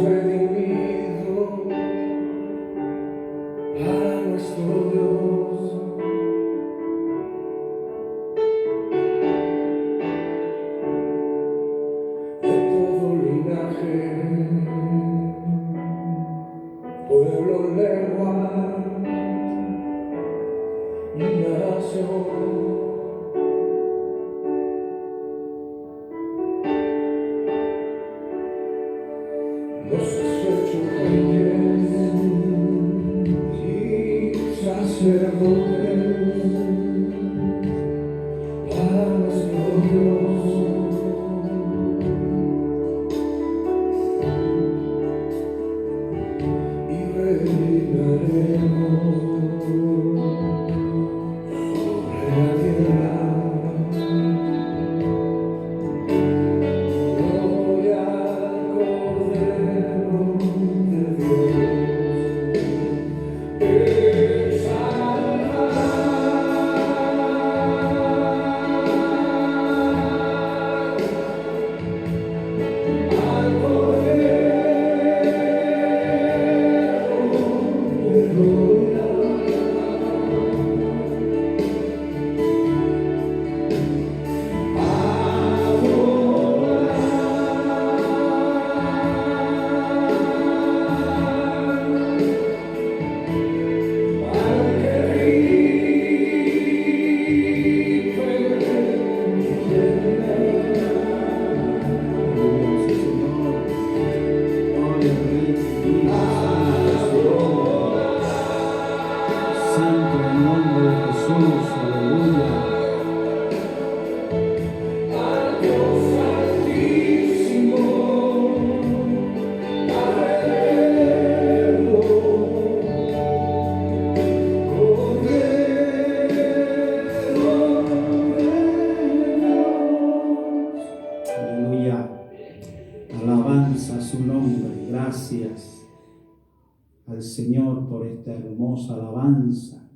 redimido para nuestro Dios. De todo linaje, pueblo, lengua y nación. Nos has hecho reyes y sacerdotes para nuestro Dios. Y reinaremos sobre la tierra. Alabanza a su nombre. Gracias al Señor por esta hermosa alabanza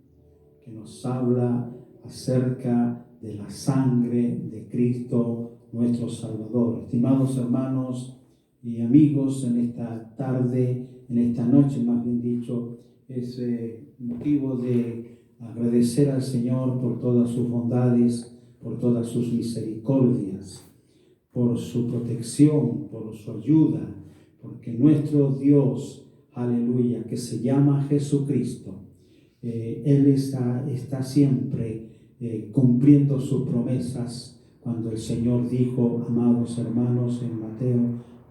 que nos habla acerca de la sangre de Cristo nuestro Salvador. Estimados hermanos y amigos, en esta tarde, en esta noche más bien dicho, es motivo de agradecer al Señor por todas sus bondades, por todas sus misericordias, por su protección, por su ayuda, porque nuestro Dios, aleluya, que se llama Jesucristo, Él está siempre cumpliendo sus promesas. Cuando el Señor dijo, amados hermanos, en Mateo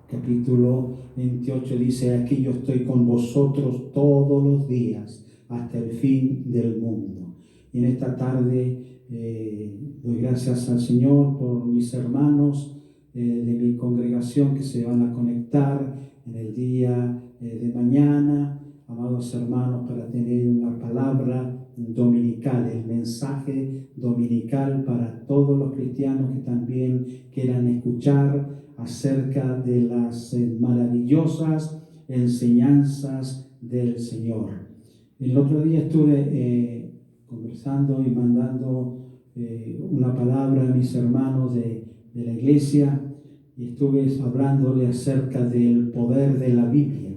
capítulo 28 dice, aquí yo estoy con vosotros todos los días hasta el fin del mundo. Y en esta tarde doy gracias al Señor por mis hermanos de mi congregación que se van a conectar en el día de mañana, amados hermanos, para tener una palabra dominical, el mensaje dominical para todos los cristianos que también quieran escuchar acerca de las maravillosas enseñanzas del Señor. El otro día estuve conversando y mandando una palabra a mis hermanos de la iglesia y estuve hablándole acerca del poder de la Biblia.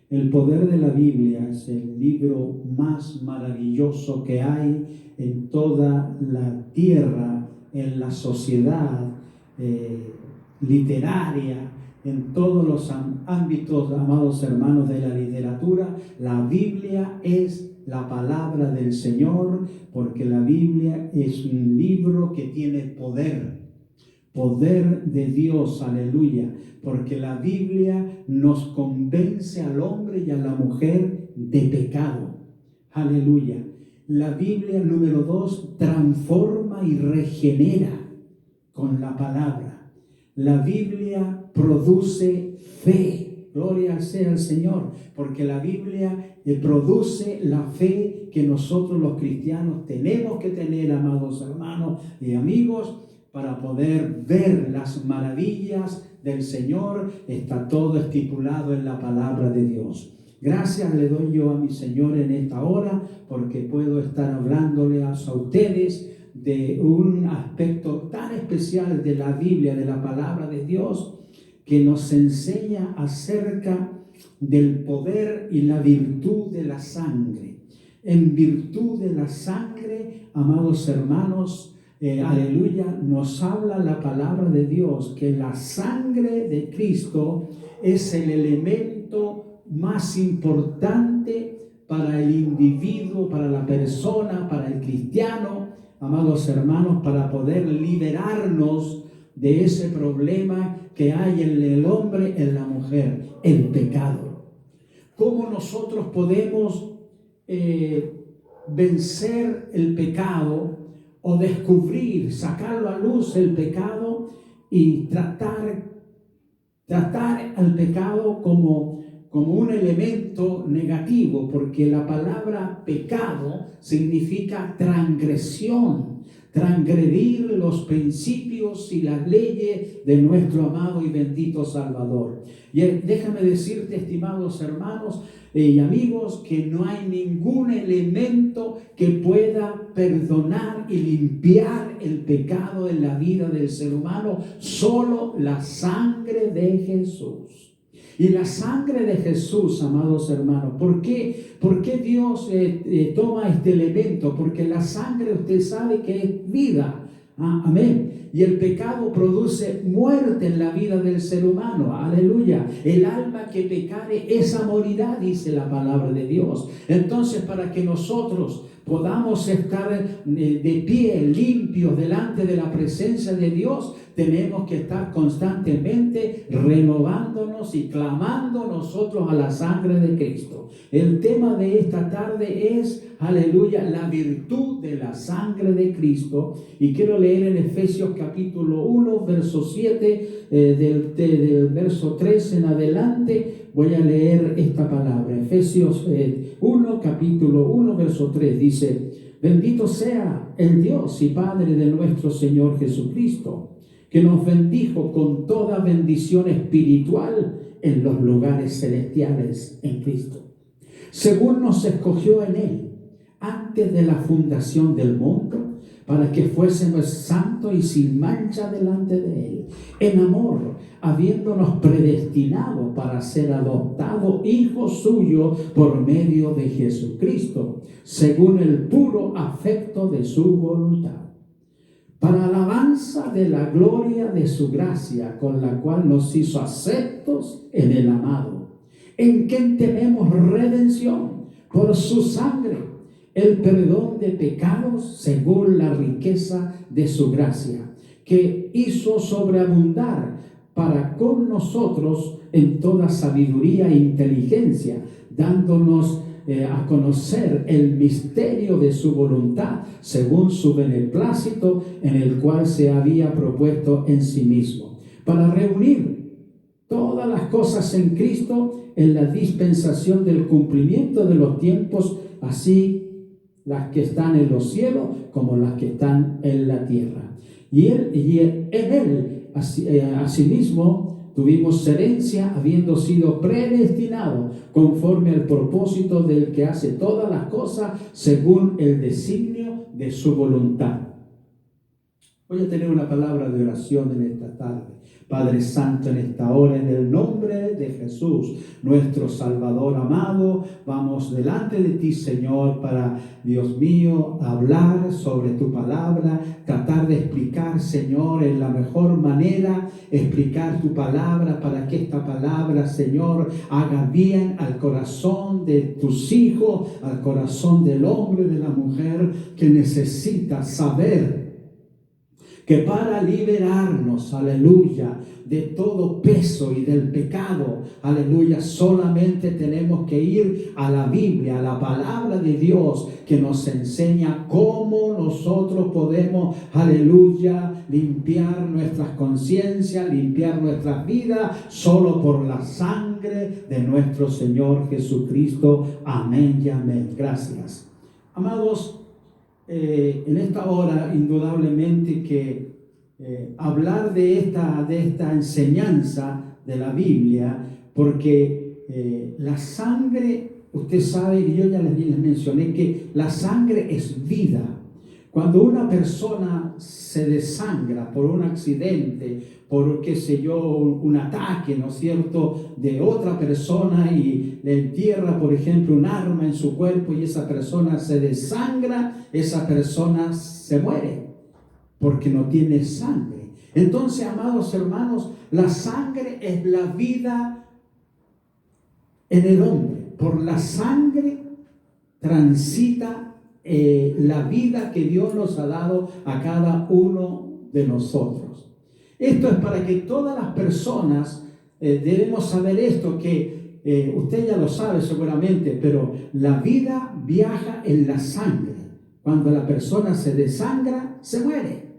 El poder de la Biblia es el libro más maravilloso que hay en toda la tierra, en la sociedad literaria, en todos los ámbitos, amados hermanos, de la literatura. La Biblia es la palabra del Señor, porque la Biblia es un libro que tiene poder de Dios, aleluya, porque la Biblia nos convence al hombre y a la mujer de pecado, aleluya. La Biblia, número 2, transforma y regenera con la palabra. La Biblia produce fe, gloria sea al Señor, porque la Biblia produce la fe que nosotros los cristianos tenemos que tener, amados hermanos y amigos, para poder ver las maravillas del Señor. Está todo estipulado en la palabra de Dios. Gracias le doy yo a mi Señor en esta hora, porque puedo estar hablándoles a ustedes de un aspecto tan especial de la Biblia, de la palabra de Dios, que nos enseña acerca del poder y la virtud de la sangre. En virtud de la sangre, amados hermanos, aleluya, nos habla la palabra de Dios que la sangre de Cristo es el elemento más importante para el individuo, para la persona, para el cristiano, amados hermanos, para poder liberarnos de ese problema que hay en el hombre, en la mujer, el pecado. ¿Cómo nosotros podemos vencer el pecado o descubrir, sacarlo a luz el pecado y tratar al pecado como un elemento negativo? Porque la palabra pecado significa transgresión, transgredir los principios y las leyes de nuestro amado y bendito Salvador. Y déjame decirte, estimados hermanos y amigos, que no hay ningún elemento que pueda perdonar y limpiar el pecado en la vida del ser humano, solo la sangre de Jesús. Y la sangre de Jesús, amados hermanos, ¿por qué Dios toma este elemento? Porque la sangre, usted sabe que es vida. Amén. Y el pecado produce muerte en la vida del ser humano. Aleluya. El alma que pecare, esa morirá, dice la palabra de Dios. Entonces, para que nosotros podamos estar de pie, limpios delante de la presencia de Dios, tenemos que estar constantemente renovándonos y clamando nosotros a la sangre de Cristo. El tema de esta tarde es, aleluya, la virtud de la sangre de Cristo. Y quiero leer en Efesios capítulo 1, verso 7, del verso 3 en adelante. Voy a leer esta palabra. Efesios 1, capítulo 1, verso 3 dice: bendito sea el Dios y Padre de nuestro Señor Jesucristo, que nos bendijo con toda bendición espiritual en los lugares celestiales en Cristo, según nos escogió en Él antes de la fundación del mundo, para que fuésemos santos y sin mancha delante de Él, en amor, habiéndonos predestinado para ser adoptados hijos suyos por medio de Jesucristo, según el puro afecto de su voluntad, para alabanza de la gloria de su gracia, con la cual nos hizo aceptos en el amado, en quien tenemos redención por su sangre, el perdón de pecados según la riqueza de su gracia, que hizo sobreabundar para con nosotros en toda sabiduría e inteligencia, dándonos a conocer el misterio de su voluntad, según su beneplácito, en el cual se había propuesto en sí mismo, para reunir todas las cosas en Cristo en la dispensación del cumplimiento de los tiempos, así las que están en los cielos como las que están en la tierra. Y en Él, asimismo, tuvimos herencia, habiendo sido predestinados conforme al propósito del que hace todas las cosas según el designio de su voluntad. Voy a tener una palabra de oración en esta tarde. Padre Santo, en esta hora, en el nombre de Jesús, nuestro Salvador amado, vamos delante de ti, Señor, para, Dios mío, hablar sobre tu palabra, tratar de explicar, Señor, en la mejor manera, explicar tu palabra para que esta palabra, Señor, haga bien al corazón de tus hijos, al corazón del hombre y de la mujer que necesita saber que para liberarnos, aleluya, de todo peso y del pecado, aleluya, solamente tenemos que ir a la Biblia, a la palabra de Dios, que nos enseña cómo nosotros podemos, aleluya, limpiar nuestras conciencias, limpiar nuestras vidas, solo por la sangre de nuestro Señor Jesucristo. Amén y amén. Gracias. Amados, en esta hora, indudablemente que hablar de esta enseñanza de la Biblia, porque la sangre, usted sabe, y yo ya les mencioné que la sangre es vida. Cuando una persona se desangra por un accidente, por qué sé yo, un ataque, ¿no es cierto?, de otra persona y le entierra, por ejemplo, un arma en su cuerpo y esa persona se desangra, esa persona se muere porque no tiene sangre. Entonces, amados hermanos, la sangre es la vida en el hombre. Por la sangre transita la vida que Dios nos ha dado a cada uno de nosotros. Esto es para que todas las personas debemos saber esto, que usted ya lo sabe seguramente, pero la vida viaja en la sangre. Cuando la persona se desangra, se muere.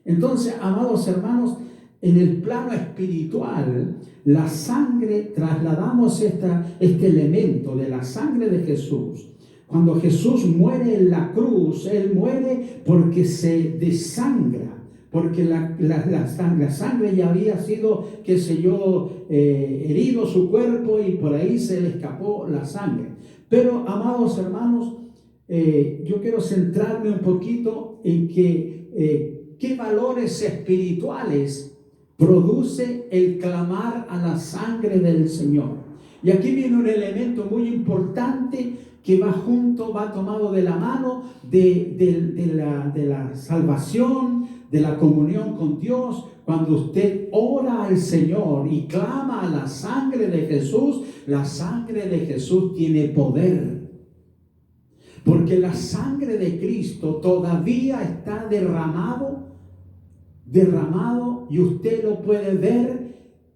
Entonces, amados hermanos, en el plano espiritual, la sangre, trasladamos este elemento de la sangre de Jesús. Cuando Jesús muere en la cruz, Él muere porque se desangra, porque la sangre ya había sido, qué sé yo, herido su cuerpo y por ahí se le escapó la sangre. Pero, amados hermanos, yo quiero centrarme un poquito en qué valores espirituales produce el clamar a la sangre del Señor. Y aquí viene un elemento muy importante que va junto, va tomado de la mano de la salvación, de la comunión con Dios. Cuando usted ora al Señor y clama a la sangre de Jesús, la sangre de Jesús tiene poder. Porque la sangre de Cristo todavía está derramado y usted lo puede ver.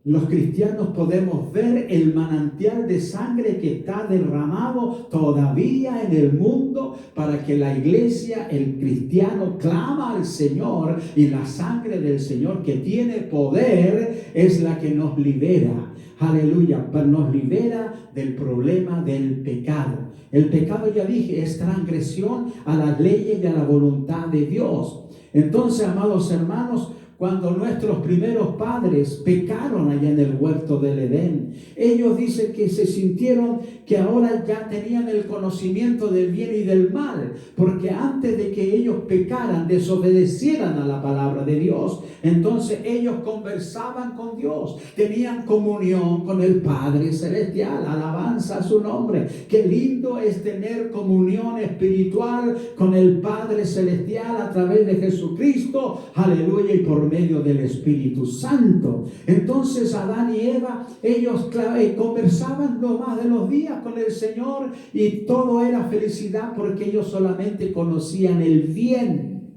Los cristianos podemos ver el manantial de sangre que está derramado todavía en el mundo para que la iglesia, el cristiano, clama al Señor, y la sangre del Señor, que tiene poder, es la que nos libera. Aleluya, nos libera del problema del pecado. El pecado, ya dije, es transgresión a las leyes y a la voluntad de Dios. Entonces, amados hermanos, cuando nuestros primeros padres pecaron allá en el huerto del Edén, ellos dicen que se sintieron que ahora ya tenían el conocimiento del bien y del mal, porque antes de que ellos pecaran, desobedecieran a la palabra de Dios, entonces ellos conversaban con Dios, tenían comunión con el Padre Celestial. Alabanza a su nombre. Qué lindo es tener comunión espiritual con el Padre Celestial a través de Jesucristo, aleluya, y por medio del Espíritu Santo. Entonces Adán y Eva, ellos conversaban lo más de los días con el Señor y todo era felicidad porque ellos solamente conocían el bien.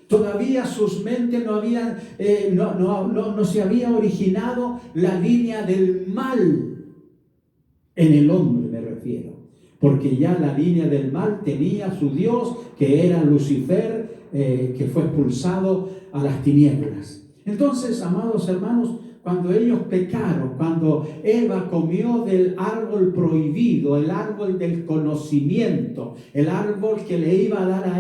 Todavía sus mentes no se había originado la línea del mal en el hombre, me refiero, porque ya la línea del mal tenía su Dios, que era Lucifer, que fue expulsado a las tinieblas. Entonces, amados hermanos, cuando ellos pecaron, cuando Eva comió del árbol prohibido, el árbol del conocimiento, el árbol que le iba a dar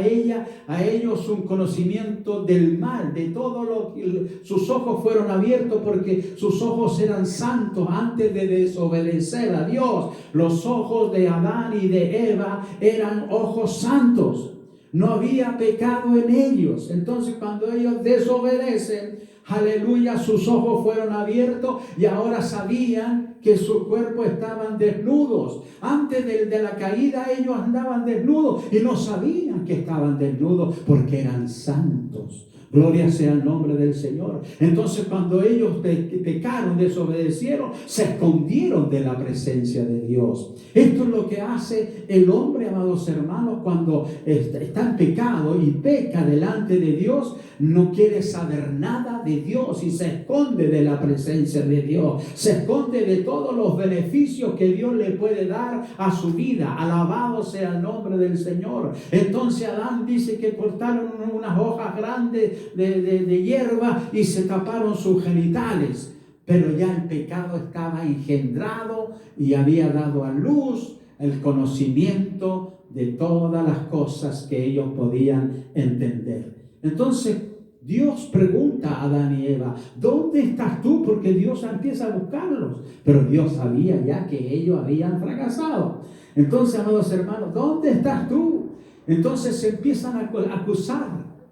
a ellos un conocimiento del mal, de todo lo que sus ojos fueron abiertos, porque sus ojos eran santos antes de desobedecer a Dios. Los ojos de Adán y de Eva eran ojos santos. No había pecado en ellos. Entonces, cuando ellos desobedecen, aleluya, sus ojos fueron abiertos y ahora sabían que su cuerpo estaban desnudos. Antes de la caída ellos andaban desnudos y no sabían que estaban desnudos porque eran santos. Gloria sea el nombre del Señor. Entonces, cuando ellos pecaron, desobedecieron, se escondieron de la presencia de Dios. Esto es lo que hace el hombre, amados hermanos, cuando está en pecado y peca delante de Dios. No quiere saber nada de Dios y se esconde de la presencia de Dios. Se esconde de todos los beneficios que Dios le puede dar a su vida. Alabado sea el nombre del Señor. Entonces Adán dice que cortaron unas hojas grandes de hierba y se taparon sus genitales. Pero ya el pecado estaba engendrado y había dado a luz el conocimiento de todas las cosas que ellos podían entender. Entonces Dios pregunta a Adán y Eva, ¿dónde estás tú? Porque Dios empieza a buscarlos. Pero Dios sabía ya que ellos habían fracasado. Entonces, amados hermanos, ¿dónde estás tú? Entonces se empiezan a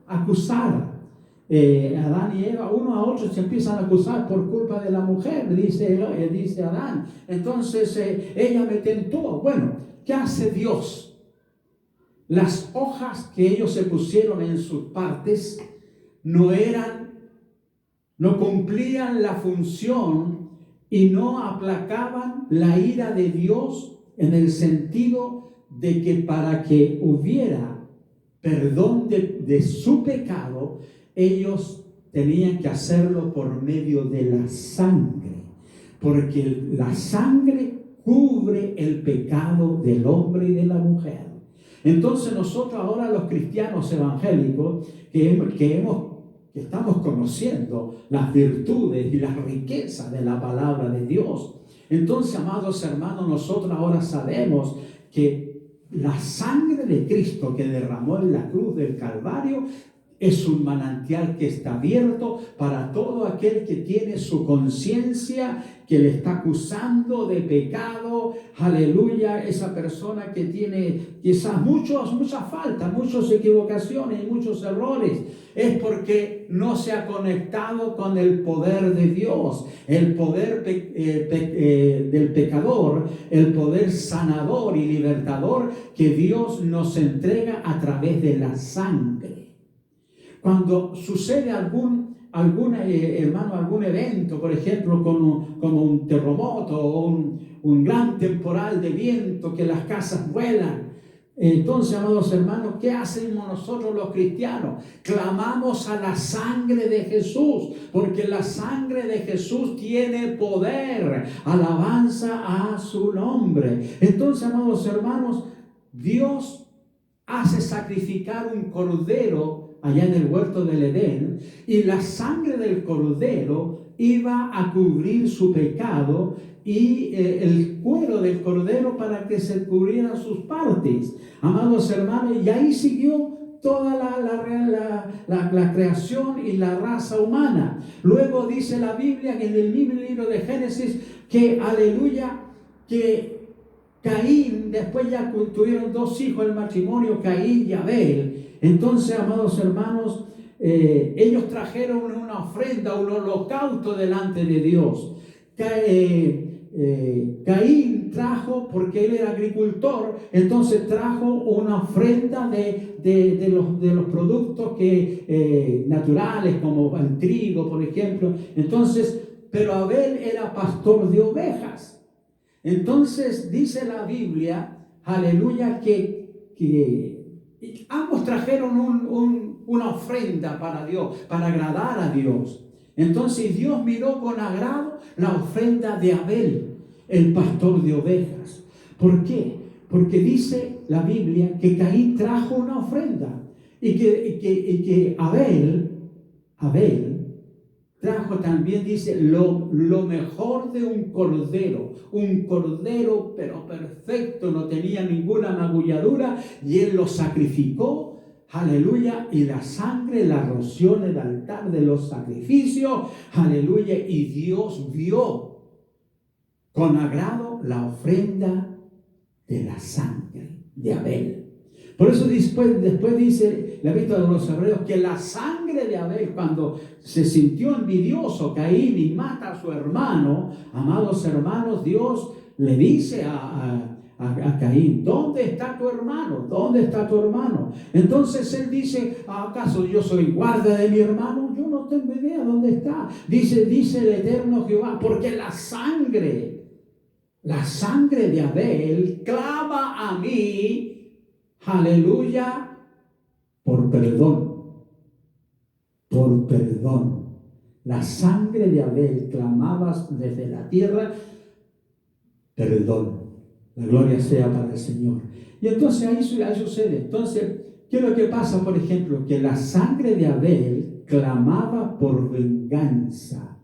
acusar. Adán y Eva, uno a otro se empiezan a acusar por culpa de la mujer, dice Adán. Entonces ella me tentó. Bueno, ¿qué hace Dios? Las hojas que ellos se pusieron en sus partes no cumplían la función y no aplacaban la ira de Dios, en el sentido de que para que hubiera perdón de su pecado, ellos tenían que hacerlo por medio de la sangre, porque la sangre cubre el pecado del hombre y de la mujer. Entonces nosotros ahora, los cristianos evangélicos que estamos conociendo las virtudes y las riquezas de la palabra de Dios, entonces, amados hermanos, nosotros ahora sabemos que la sangre de Cristo que derramó en la cruz del Calvario es un manantial que está abierto para todo aquel que tiene su conciencia, que le está acusando de pecado. Aleluya, esa persona que tiene quizás muchas faltas, muchas equivocaciones y muchos errores, es porque no se ha conectado con el poder de Dios, el poder del pecador, el poder sanador y libertador que Dios nos entrega a través de la sangre. Cuando sucede algún evento, por ejemplo, como un terremoto o un gran temporal de viento, que las casas vuelan, entonces, amados hermanos, ¿qué hacemos nosotros los cristianos? Clamamos a la sangre de Jesús, porque la sangre de Jesús tiene poder. Alabanza a su nombre. Entonces, amados hermanos, Dios hace sacrificar un cordero allá en el huerto del Edén, y la sangre del cordero iba a cubrir su pecado, y el cuero del cordero para que se cubrieran sus partes. Amados hermanos, y ahí siguió toda la creación y la raza humana. Luego dice la Biblia en el mismo libro de Génesis que, aleluya, que Caín, después ya tuvieron 2 hijos, el matrimonio, Caín y Abel. Entonces, amados hermanos, ellos trajeron una ofrenda, un holocausto delante de Dios. Caín trajo, porque él era agricultor, entonces trajo una ofrenda de los productos naturales, como el trigo, por ejemplo. Entonces, pero Abel era pastor de ovejas. Entonces dice la Biblia, aleluya, que ambos trajeron una ofrenda para Dios, para agradar a Dios. Entonces Dios miró con agrado la ofrenda de Abel, el pastor de ovejas. ¿Por qué? Porque dice la Biblia que Caín trajo una ofrenda y que Abel trajo también, dice, lo mejor de un cordero pero perfecto, no tenía ninguna magulladura, y él lo sacrificó, aleluya, y la sangre la roció en el altar de los sacrificios, aleluya, y Dios vio con agrado la ofrenda de la sangre de Abel. Por eso después dice la Biblia de los Hebreos que la sangre de Abel, cuando se sintió envidioso Caín y mata a su hermano, amados hermanos, Dios le dice a Caín, ¿dónde está tu hermano? ¿Dónde está tu hermano? Entonces él dice, ¿acaso yo soy guarda de mi hermano? Yo no tengo idea dónde está. Dice el eterno Jehová, porque la sangre de Abel clama a mí, aleluya, por perdón. La sangre de Abel clamaba desde la tierra, perdón. La gloria sea para el Señor. Y entonces ahí sucede. Entonces, ¿qué es lo que pasa? Por ejemplo, que la sangre de Abel clamaba por venganza.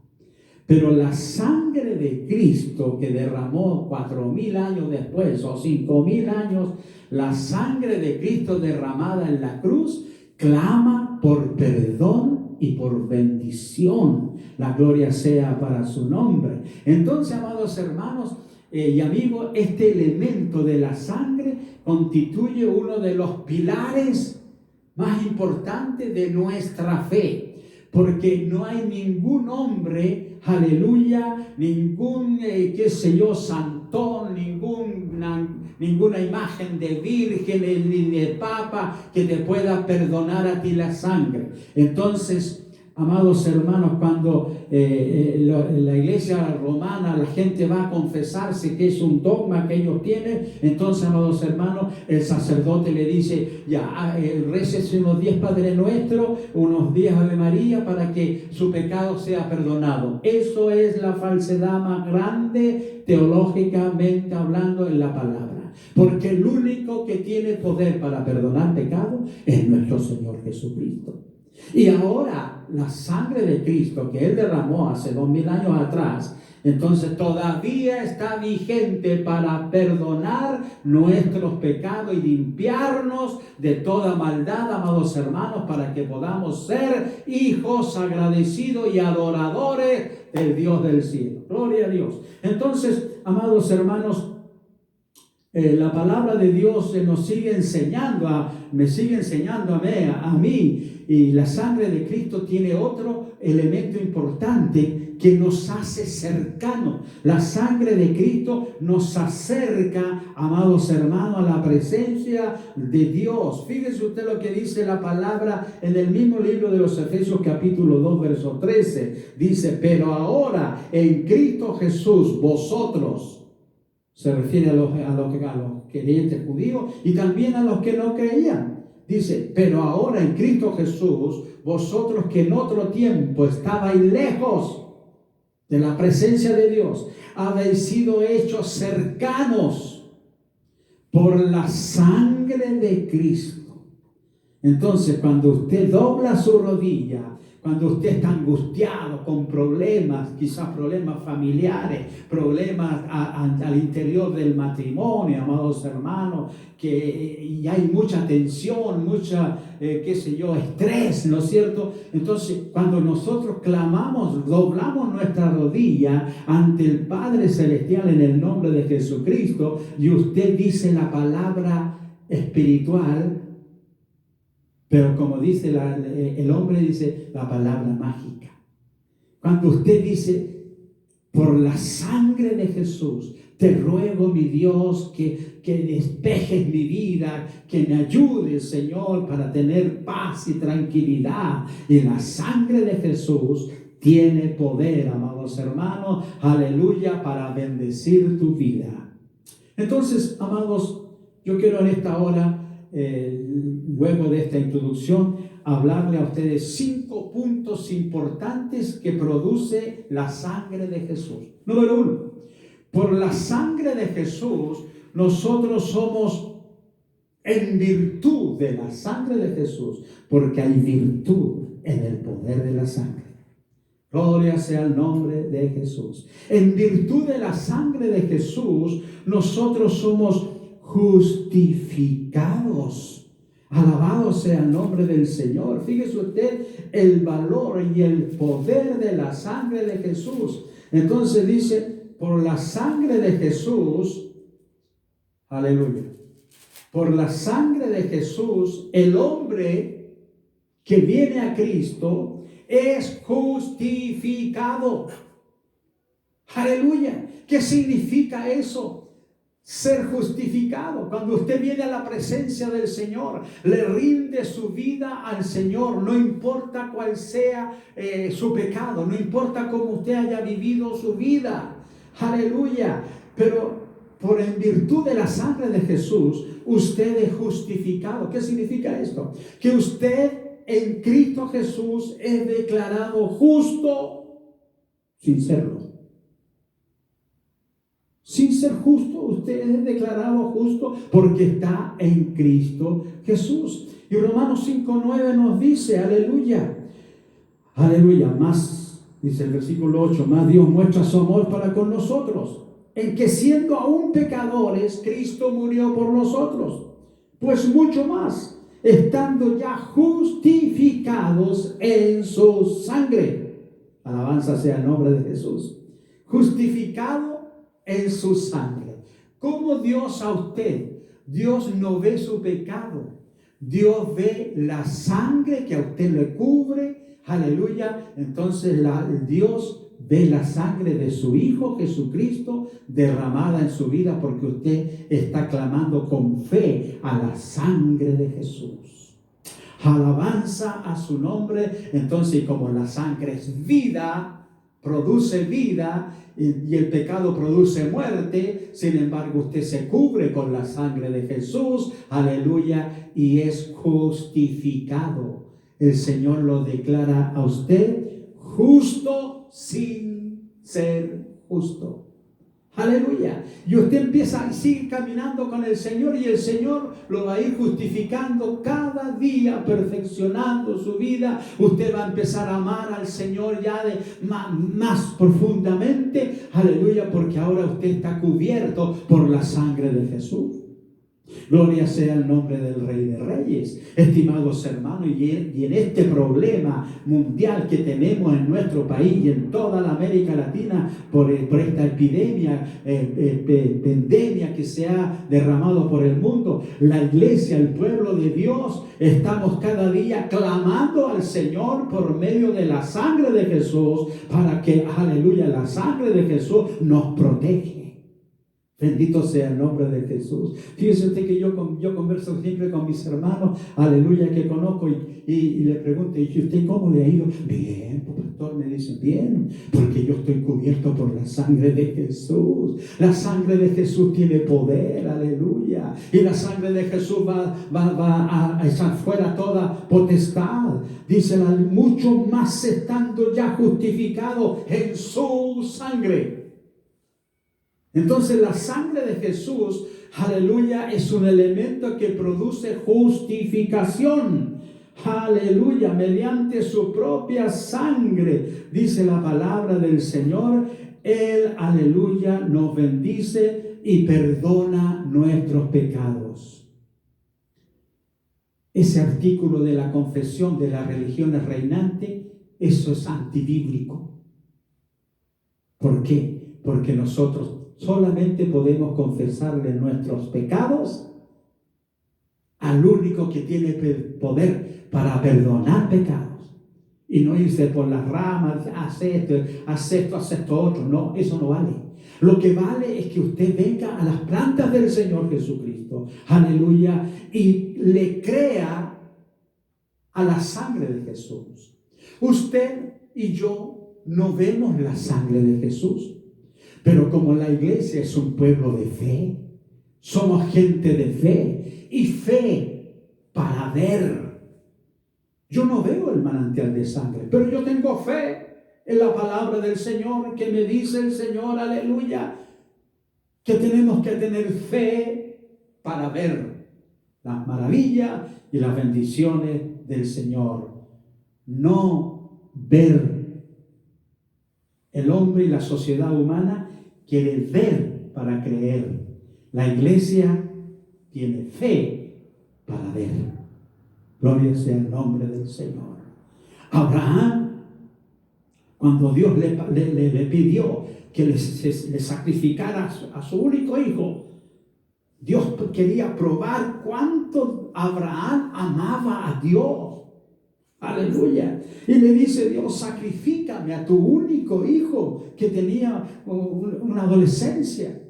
Pero la sangre de Cristo que derramó 4,000 años después o 5,000 años, la sangre de Cristo derramada en la cruz clama por perdón y por bendición. La gloria sea para su nombre. Entonces, amados hermanos y amigos, este elemento de la sangre constituye uno de los pilares más importantes de nuestra fe. porque no hay ningún hombre, aleluya, ningún, santón, ninguna imagen de virgen ni de papa que te pueda perdonar a ti la sangre. Entonces, amados hermanos, cuando la iglesia romana, la gente va a confesarse que es un dogma que ellos tienen, entonces, amados hermanos, el sacerdote le dice, ya, récese unos 10 Padre Nuestro, unos 10 Ave María, para que su pecado sea perdonado. Eso es la falsedad más grande, teológicamente hablando, en la palabra. Porque el único que tiene poder para perdonar pecado es nuestro Señor Jesucristo. Y ahora la sangre de Cristo que Él derramó hace 2000 años atrás, entonces todavía está vigente para perdonar nuestros pecados y limpiarnos de toda maldad, amados hermanos, para que podamos ser hijos agradecidos y adoradores del Dios del cielo. Gloria a Dios. Entonces, amados hermanos, la palabra de Dios nos sigue enseñando, me sigue enseñando a mí, y la sangre de Cristo tiene otro elemento importante que nos hace cercanos. La sangre de Cristo nos acerca, amados hermanos, a la presencia de Dios. Fíjese usted lo que dice la palabra en el mismo libro de los Efesios capítulo 2 verso 13. Dice, pero ahora en Cristo Jesús vosotros, se refiere a los creyentes judíos y también a los que no creían. Dice, pero ahora en Cristo Jesús, vosotros que en otro tiempo estabais lejos de la presencia de Dios, habéis sido hechos cercanos por la sangre de Cristo. Entonces, cuando usted dobla su rodilla, cuando usted está angustiado con problemas, quizás problemas familiares, problemas al interior del matrimonio, amados hermanos, y hay mucha tensión, estrés, ¿no es cierto? Entonces, cuando nosotros clamamos, doblamos nuestra rodilla ante el Padre Celestial en el nombre de Jesucristo, y usted dice la palabra espiritual, pero como dice el hombre, dice la palabra mágica. Cuando usted dice, por la sangre de Jesús, te ruego, mi Dios, que despejes mi vida, que me ayudes, Señor, para tener paz y tranquilidad. Y la sangre de Jesús tiene poder, amados hermanos, aleluya, para bendecir tu vida. Entonces, amados, yo quiero en esta hora, luego de esta introducción, hablarle a ustedes 5 puntos importantes que produce la sangre de Jesús. Número 1, por la sangre de Jesús, nosotros somos en virtud de la sangre de Jesús, porque hay virtud en el poder de la sangre. Gloria sea el nombre de Jesús. En virtud de la sangre de Jesús, nosotros somos justificados. Alabado sea el nombre del Señor. Fíjese usted el valor y el poder de la sangre de Jesús. Entonces dice, por la sangre de Jesús, aleluya, por la sangre de Jesús, el hombre que viene a Cristo es justificado. Aleluya. ¿Qué significa eso? Ser justificado. Cuando usted viene a la presencia del Señor, le rinde su vida al Señor, no importa cuál sea su pecado, no importa cómo usted haya vivido su vida. Aleluya. Pero en virtud de la sangre de Jesús, usted es justificado. ¿Qué significa esto? Que usted en Cristo Jesús es declarado justo sin serlo. Sin ser justo, usted es declarado justo porque está en Cristo Jesús. Y Romanos 5:9 nos dice, aleluya, aleluya, más, dice el versículo 8, más Dios muestra su amor para con nosotros, en que siendo aún pecadores, Cristo murió por nosotros. Pues mucho más, estando ya justificados en su sangre. Alabanza sea el nombre de Jesús. Justificado en su sangre. ¿Cómo Dios a usted? Dios no ve su pecado. Dios ve la sangre que a usted le cubre, aleluya, entonces Dios ve la sangre de su Hijo Jesucristo derramada en su vida porque usted está clamando con fe a la sangre de Jesús. Alabanza a su nombre. Entonces, como la sangre es vida, produce vida, y el pecado produce muerte, sin embargo usted se cubre con la sangre de Jesús, aleluya, y es justificado. El Señor lo declara a usted justo sin ser justo. Aleluya. Y usted empieza a seguir caminando con el Señor y el Señor lo va a ir justificando cada día, perfeccionando su vida. Usted va a empezar a amar al Señor ya de más profundamente. Aleluya, porque ahora usted está cubierto por la sangre de Jesús. Gloria sea el nombre del Rey de Reyes. Estimados hermanos, y en este problema mundial que tenemos en nuestro país y en toda la América Latina por esta pandemia que se ha derramado por el mundo, la iglesia, el pueblo de Dios, estamos cada día clamando al Señor por medio de la sangre de Jesús para que, aleluya, la sangre de Jesús nos protege. Bendito sea el nombre de Jesús. Fíjese usted que yo converso siempre con mis hermanos, aleluya, que conozco y le pregunto, ¿y usted cómo le ha ido? Bien, pastor, me dicen, bien, porque yo estoy cubierto por la sangre de Jesús. La sangre de Jesús tiene poder, aleluya. Y la sangre de Jesús va a echar fuera toda potestad. Dice, mucho más estando ya justificado en su sangre. Entonces la sangre de Jesús, aleluya, es un elemento que produce justificación. Aleluya, mediante su propia sangre, dice la palabra del Señor, Él, aleluya, nos bendice y perdona nuestros pecados. Ese artículo de la confesión de las religiones reinantes, eso es antibíblico. ¿Por qué? Porque nosotros solamente podemos confesarle nuestros pecados al único que tiene poder para perdonar pecados. Y no irse por las ramas, haz esto, otro. No, eso no vale. Lo que vale es que usted venga a las plantas del Señor Jesucristo, aleluya, y le crea a la sangre de Jesús. Usted y yo no vemos la sangre de Jesús. Pero como la iglesia es un pueblo de fe, somos gente de fe y fe para ver. Yo no veo el manantial de sangre, pero yo tengo fe en la palabra del Señor que me dice el Señor, aleluya, que tenemos que tener fe para ver las maravillas y las bendiciones del Señor. No ver. El hombre y la sociedad humana quiere ver para creer. La iglesia tiene fe para ver. Gloria sea el nombre del Señor. Abraham, cuando Dios le pidió que le sacrificara a su único hijo, Dios quería probar cuánto Abraham amaba a Dios. Aleluya. Y le dice Dios, sacrifícame a tu único hijo que tenía una adolescencia.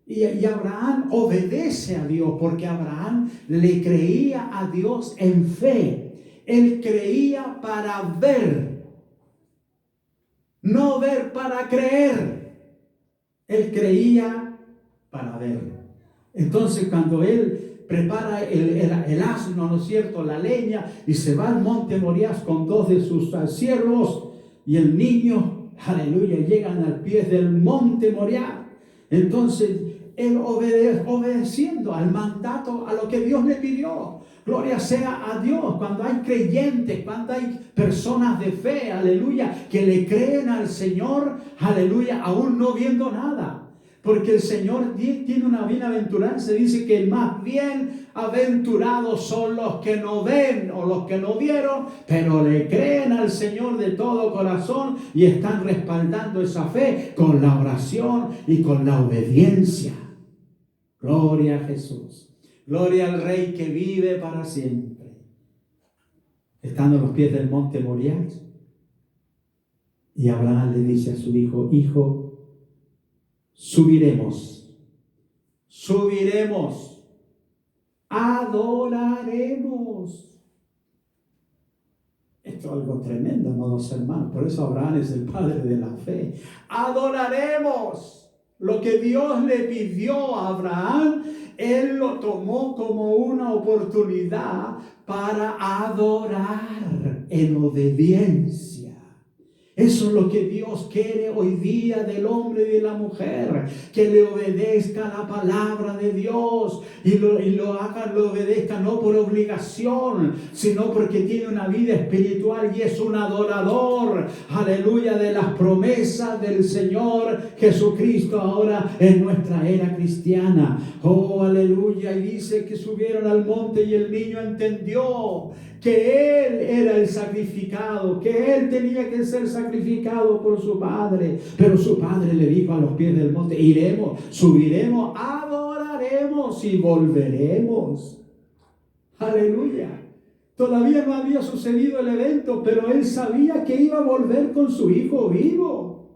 Y Abraham obedece a Dios porque Abraham le creía a Dios en fe. Él creía para ver, no ver para creer. Él creía para ver. Entonces cuando él prepara el asno, ¿no es cierto?, la leña, y se va al monte Moriah con dos de sus siervos y el niño, aleluya, llegan al pie del monte Moriah. Entonces él obedeciendo al mandato, a lo que Dios le pidió. Gloria sea a Dios. Cuando hay creyentes, cuando hay personas de fe, aleluya, que le creen al Señor, aleluya, aún no viendo nada. Porque el Señor tiene una bienaventuranza, dice que más bien aventurados son los que no ven o los que no vieron, pero le creen al Señor de todo corazón y están respaldando esa fe con la oración y con la obediencia. Gloria a Jesús. Gloria al Rey que vive para siempre. Estando a los pies del monte Moriah, Y Abraham le dice a su hijo: hijo, subiremos, adoraremos. Esto es algo tremendo, amados hermanos. Por eso Abraham es el padre de la fe. Adoraremos. Lo que Dios le pidió a Abraham, él lo tomó como una oportunidad para adorar en obediencia. Eso es lo que Dios quiere hoy día del hombre y de la mujer, que le obedezca la palabra de Dios y lo obedezca no por obligación, sino porque tiene una vida espiritual y es un adorador, aleluya, de las promesas del Señor Jesucristo ahora en nuestra era cristiana. Oh, aleluya. Y dice que subieron al monte y el niño entendió que él era el sacrificado, que él tenía que ser sacrificado por su padre. Pero su padre le dijo a los pies del monte: iremos, subiremos, adoraremos y volveremos. Aleluya. Todavía no había sucedido el evento, pero él sabía que iba a volver con su hijo vivo.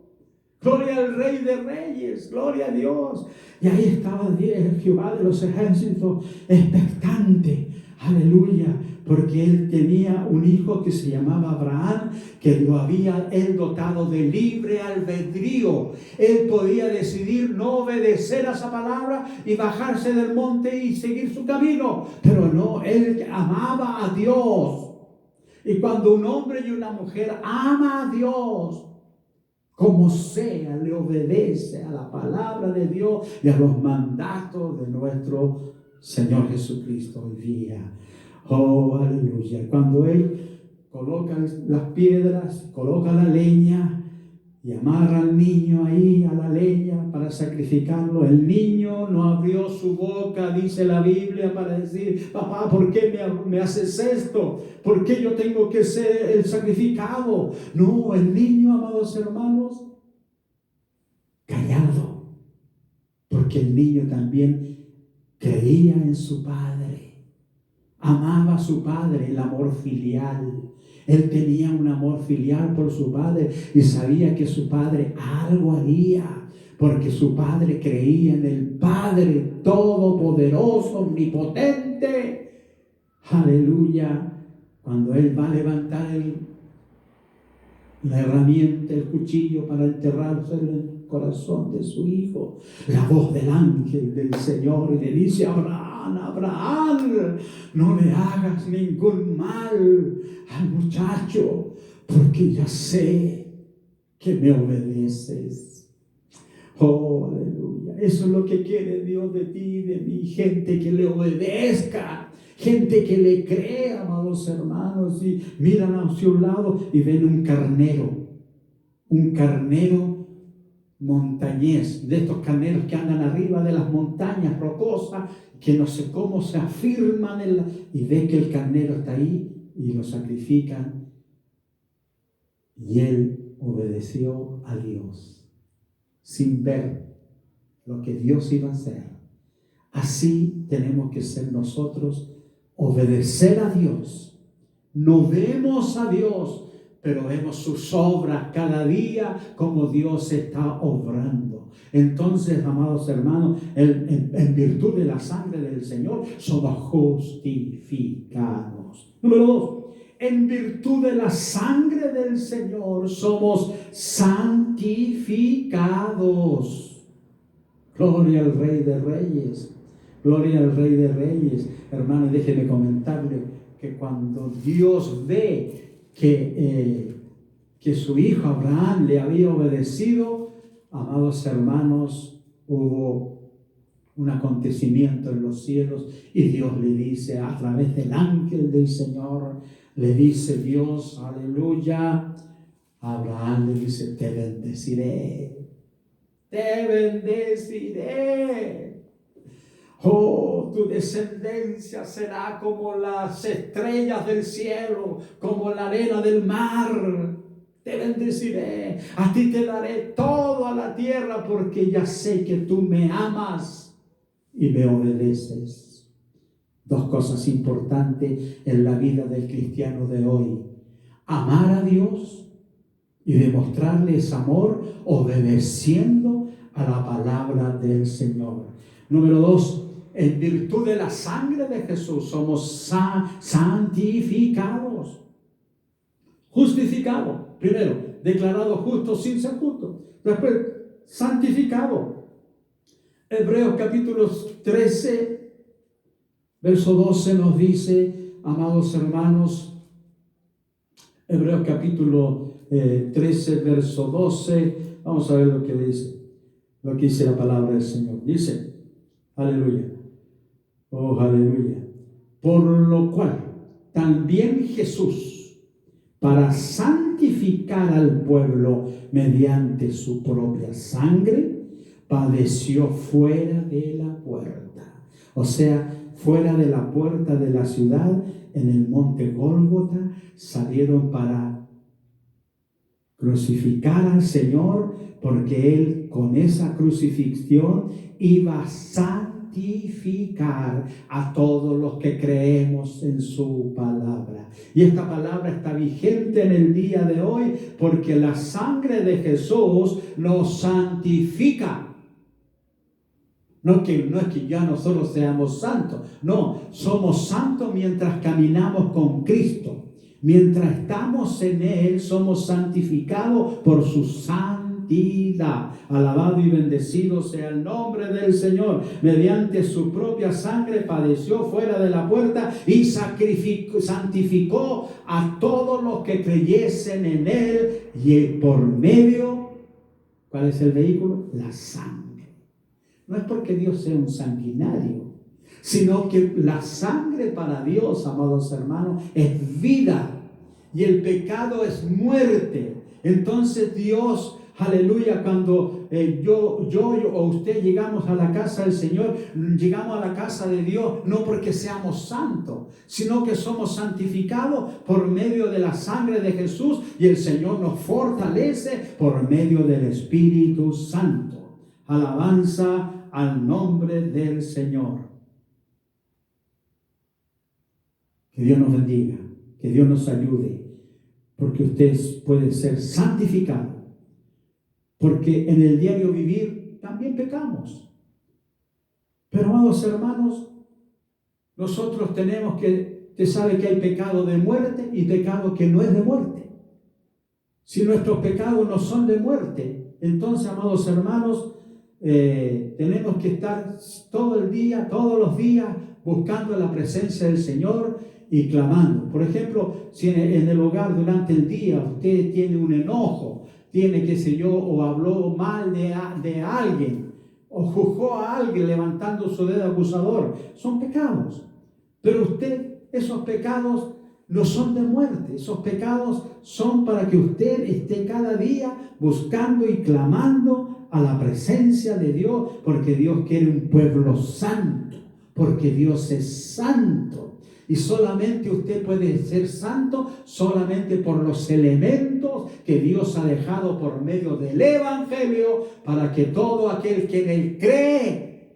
Gloria al Rey de Reyes, gloria a Dios. Y ahí estaba Jehová de los ejércitos expectante. Aleluya, porque él tenía un hijo que se llamaba Abraham, que lo había él dotado de libre albedrío. Él podía decidir no obedecer a esa palabra y bajarse del monte y seguir su camino, pero no, él amaba a Dios. Y cuando un hombre y una mujer ama a Dios, como sea, le obedece a la palabra de Dios y a los mandatos de nuestro Señor Jesucristo hoy día. Oh, aleluya. Cuando él coloca las piedras, coloca la leña y amarra al niño ahí a la leña para sacrificarlo, el niño no abrió su boca, dice la Biblia, para decir: papá, ¿por qué me haces esto? ¿Por qué yo tengo que ser el sacrificado? No, el niño, amados hermanos, callado, porque el niño también creía en su padre, amaba a su padre, el amor filial. Él tenía un amor filial por su padre y sabía que su padre algo haría, porque su padre creía en el Padre Todopoderoso, omnipotente. Aleluya. Cuando él va a levantar la herramienta, el cuchillo para enterrarse en el corazón de su hijo, la voz del ángel del Señor le dice: Abraham, Abraham, no le hagas ningún mal al muchacho, porque ya sé que me obedeces. Oh, aleluya. Eso es lo que quiere Dios de ti y de mí, gente que le obedezca, gente que le crea, amados hermanos. Y miran hacia un lado y ven un carnero montañés, de estos carneros que andan arriba de las montañas rocosas, que no sé cómo se afirman y ve que el carnero está ahí y lo sacrifican. Y él obedeció a Dios sin ver lo que Dios iba a hacer. Así tenemos que ser nosotros, obedecer a Dios. No vemos a Dios, pero vemos sus obras cada día, como Dios está obrando. Entonces, amados hermanos, en virtud de la sangre del Señor, somos justificados. Número 2. En virtud de la sangre del Señor somos santificados. Gloria al Rey de Reyes. Gloria al Rey de Reyes. Hermano, déjeme comentarle que cuando Dios ve que su hijo Abraham le había obedecido, amados hermanos, hubo un acontecimiento en los cielos y Dios le dice a través del ángel del Señor, le dice Dios, aleluya, a Abraham le dice: te bendeciré, te bendeciré. Oh, tu descendencia será como las estrellas del cielo, como la arena del mar. Te bendeciré, a ti te daré toda la tierra, porque ya sé que tú me amas y me obedeces. Dos cosas importantes en la vida del cristiano de hoy: amar a Dios y demostrarles amor obedeciendo a la palabra del Señor. Número 2, en virtud de la sangre de Jesús somos santificados. Justificados. Primero, declarado justo sin ser justo. Después, santificado. Hebreos capítulo 13, verso 12 nos dice, amados hermanos, Hebreos capítulo 13, verso 12, vamos a ver lo que dice la palabra del Señor. Dice, aleluya, oh aleluya, por lo cual también Jesús, para santificar al pueblo mediante su propia sangre, padeció fuera de la puerta. O sea, fuera de la puerta de la ciudad, en el monte Gólgota, salieron para crucificar al Señor, porque Él con esa crucifixión iba a santificar a todos los que creemos en su palabra. Y esta palabra está vigente en el día de hoy, porque la sangre de Jesús nos santifica. No es que ya nosotros seamos santos, no, somos santos mientras caminamos con Cristo. Mientras estamos en Él, somos santificados por su santidad. Alabado y bendecido sea el nombre del Señor. Mediante su propia sangre padeció fuera de la puerta y santificó a todos los que creyesen en Él, y por medio, ¿cuál es el vehículo? La sangre. No es porque Dios sea un sanguinario, sino que la sangre para Dios, amados hermanos, es vida y el pecado es muerte. Entonces Dios, aleluya, cuando yo o usted llegamos a la casa del Señor, llegamos a la casa de Dios no porque seamos santos, sino que somos santificados por medio de la sangre de Jesús, y el Señor nos fortalece por medio del Espíritu Santo. Alabanza al nombre del Señor. Que Dios nos bendiga, que Dios nos ayude, porque usted puede ser santificado, porque en el diario vivir también pecamos. Pero, amados hermanos, nosotros tenemos que, usted sabe que hay pecado de muerte y pecado que no es de muerte. Si nuestros pecados no son de muerte, entonces, amados hermanos, tenemos que estar todo el día, todos los días, buscando la presencia del Señor y clamando. Por ejemplo, si en el hogar durante el día usted tiene un enojo, tiene, qué sé yo, o habló mal de alguien, o juzgó a alguien levantando su dedo acusador, son pecados. Pero esos pecados no son de muerte, esos pecados son para que usted esté cada día buscando y clamando a la presencia de Dios, porque Dios quiere un pueblo santo, porque Dios es santo. Y solamente usted puede ser santo solamente por los elementos que Dios ha dejado por medio del Evangelio, para que todo aquel que en Él cree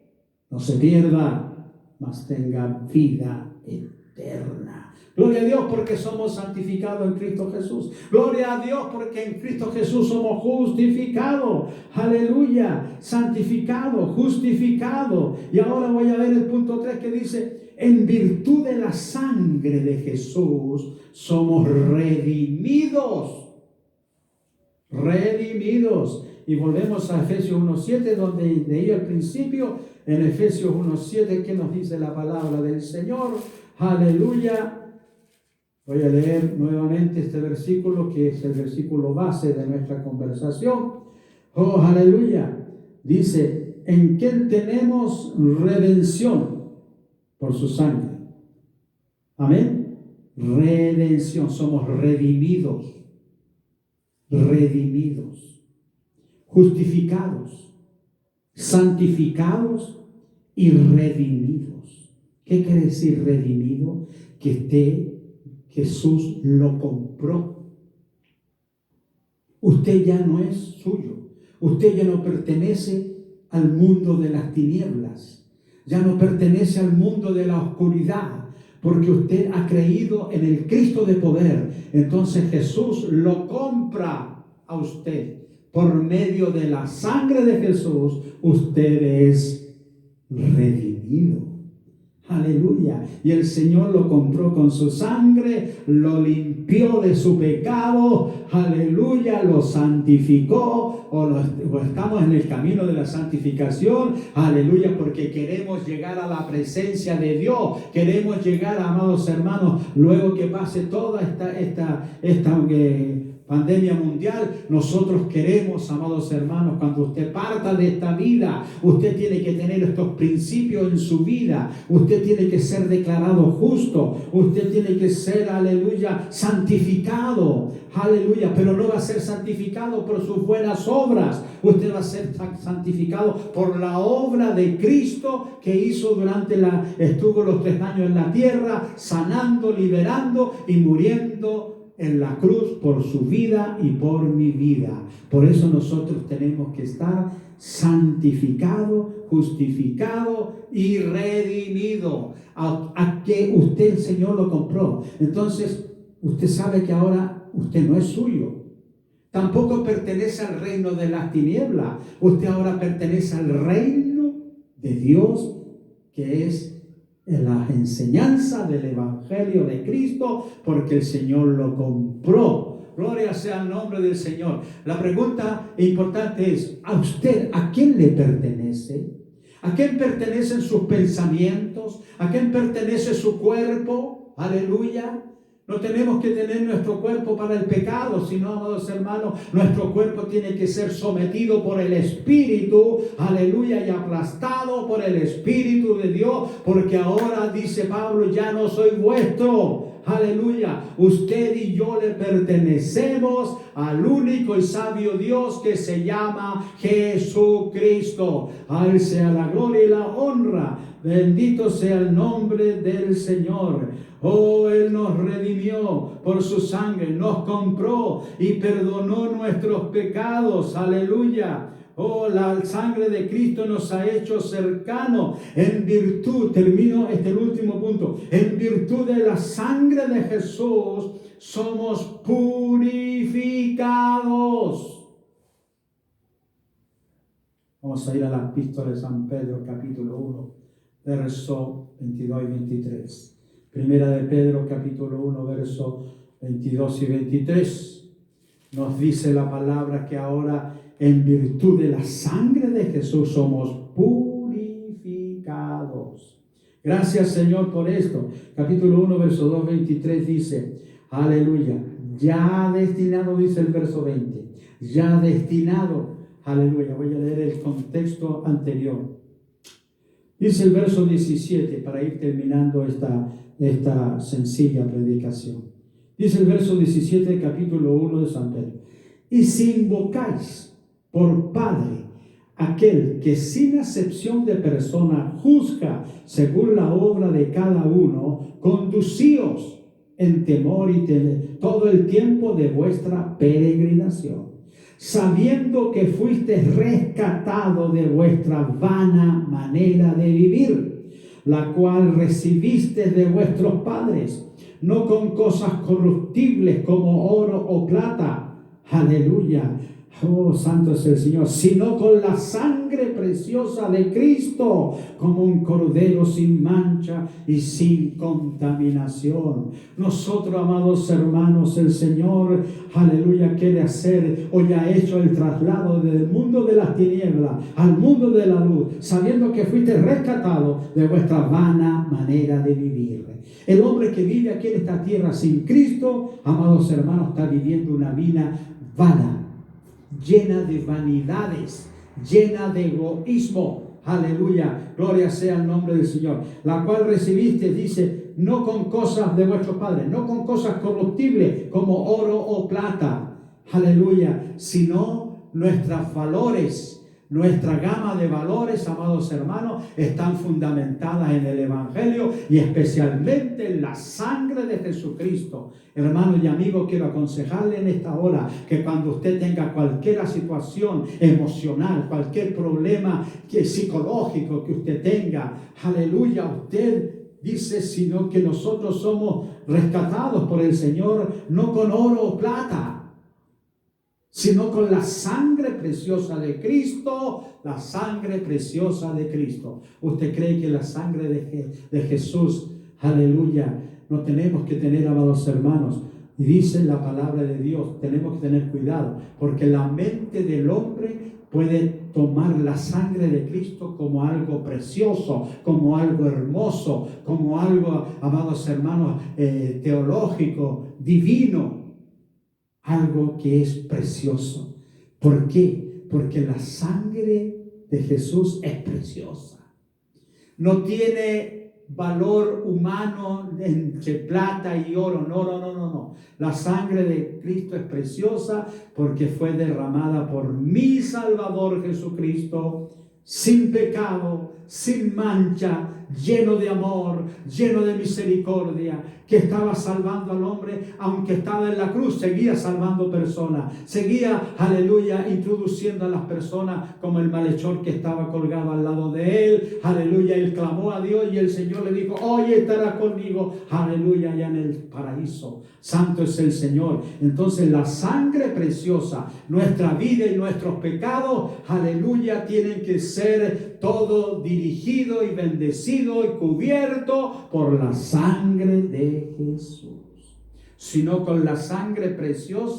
no se pierda, mas tenga vida eterna. Gloria a Dios porque somos santificados en Cristo Jesús. Gloria a Dios porque en Cristo Jesús somos justificados. Aleluya. Santificado, justificado. Y ahora voy a ver el punto 3 que dice: en virtud de la sangre de Jesús somos redimidos. Redimidos. Y volvemos a Efesios 1:7, donde leí al principio. En Efesios 1:7, ¿qué nos dice la palabra del Señor? Aleluya. Voy a leer nuevamente este versículo, que es el versículo base de nuestra conversación. Oh, aleluya. Dice: en que tenemos redención por su sangre. Amén. Redención. Somos redimidos. Redimidos. Justificados. Santificados y redimidos. ¿Qué quiere decir redimido? Que Jesús lo compró. Usted ya no es suyo. Usted ya no pertenece al mundo de las tinieblas. Ya no pertenece al mundo de la oscuridad, porque usted ha creído en el Cristo de poder. Entonces Jesús lo compra. a usted. Por medio de la sangre de Jesús, usted es redimido. Aleluya. Y el Señor lo compró con su sangre, lo limpió de su pecado. Aleluya. Lo santificó. O estamos en el camino de la santificación. Aleluya. Porque queremos llegar a la presencia de Dios. Queremos llegar, amados hermanos, luego que pase toda esta pandemia mundial. Nosotros queremos, amados hermanos, cuando usted parta de esta vida, usted tiene que tener estos principios en su vida. Usted tiene que ser declarado justo. Usted tiene que ser, aleluya, santificado. Aleluya, pero no va a ser santificado por sus buenas obras. Usted va a ser santificado por la obra de Cristo que hizo estuvo los 3 años en la tierra, sanando, liberando y muriendo en la cruz por su vida y por mi vida. Por eso nosotros tenemos que estar santificados, justificados y redimidos. A que usted, el Señor, lo compró. Entonces, usted sabe que ahora usted no es suyo. Tampoco pertenece al reino de las tinieblas. Usted ahora pertenece al reino de Dios, que es en la enseñanza del Evangelio de Cristo, porque el Señor lo compró. Gloria sea el nombre del Señor. La pregunta importante es, ¿a usted a quién le pertenece? ¿A quién pertenecen sus pensamientos? ¿A quién pertenece su cuerpo? Aleluya. No tenemos que tener nuestro cuerpo para el pecado, sino, amados hermanos, nuestro cuerpo tiene que ser sometido por el Espíritu, aleluya, y aplastado por el Espíritu de Dios, porque ahora, dice Pablo, ya no soy vuestro, aleluya, usted y yo le pertenecemos al único y sabio Dios que se llama Jesucristo. A Él sea la gloria y la honra. Bendito sea el nombre del Señor. Oh, Él nos redimió por su sangre, nos compró y perdonó nuestros pecados. Aleluya. Oh, la sangre de Cristo nos ha hecho cercanos en virtud, termino el último punto, en virtud de la sangre de Jesús somos purificados. Vamos a ir a la epístola de San Pedro, capítulo 1, verso 22 y 23. Primera de Pedro, capítulo 1, verso 22 y 23. Nos dice la palabra que ahora, en virtud de la sangre de Jesús, somos purificados. Gracias, Señor, por esto. Capítulo 1, verso 2, 23 dice, aleluya, ya destinado, dice el verso 20, ya destinado, aleluya. Voy a leer el contexto anterior. Dice el verso 17, para ir terminando esta sencilla predicación. Dice el verso 17 del capítulo 1 de San Pedro. Y si invocáis por Padre aquel que sin acepción de persona juzga según la obra de cada uno, conducíos en temor y todo el tiempo de vuestra peregrinación, sabiendo que fuisteis rescatado de vuestra vana manera de vivir, la cual recibiste de vuestros padres, no con cosas corruptibles como oro o plata, aleluya, oh santo es el Señor, sino con la sangre preciosa de Cristo, como un cordero sin mancha y sin contaminación. Nosotros, amados hermanos, el Señor, aleluya, quiere hacer o ya ha hecho el traslado del mundo de las tinieblas al mundo de la luz, sabiendo que fuiste rescatado de vuestra vana manera de vivir. El hombre que vive aquí en esta tierra sin Cristo, amados hermanos, está viviendo una vida vana, llena de vanidades, llena de egoísmo. Aleluya, gloria sea el nombre del Señor. La cual recibiste, dice, no con cosas de vuestros padres, no con cosas corruptibles como oro o plata. Aleluya, sino nuestros valores. Nuestra gama de valores, amados hermanos, están fundamentadas en el Evangelio y especialmente en la sangre de Jesucristo. Hermano y amigo, quiero aconsejarle en esta hora que cuando usted tenga cualquier situación emocional, cualquier problema psicológico que usted tenga, aleluya, usted dice, sino que nosotros somos rescatados por el Señor, no con oro o plata, sino con la sangre preciosa de Cristo, la sangre preciosa de Cristo. ¿Usted cree que la sangre de Jesús, aleluya, no tenemos que tener, amados hermanos? Y dice la palabra de Dios, tenemos que tener cuidado, porque la mente del hombre puede tomar la sangre de Cristo como algo precioso, como algo hermoso, como algo, amados hermanos, teológico, divino, algo que es precioso. ¿Por qué? Porque la sangre de Jesús es preciosa. No tiene valor humano entre plata y oro. No. La sangre de Cristo es preciosa porque fue derramada por mi Salvador Jesucristo, sin pecado, sin mancha, lleno de amor, lleno de misericordia, que estaba salvando al hombre, aunque estaba en la cruz, seguía salvando personas, seguía, aleluya, introduciendo a las personas, como el malhechor que estaba colgado al lado de él, aleluya, él clamó a Dios y el Señor le dijo, hoy estarás conmigo, aleluya, allá en el paraíso. Santo es el Señor. Entonces la sangre preciosa, nuestra vida y nuestros pecados, aleluya, tienen que ser todo dirigido y bendecido y cubierto por la sangre de Jesús. Sino con la sangre preciosa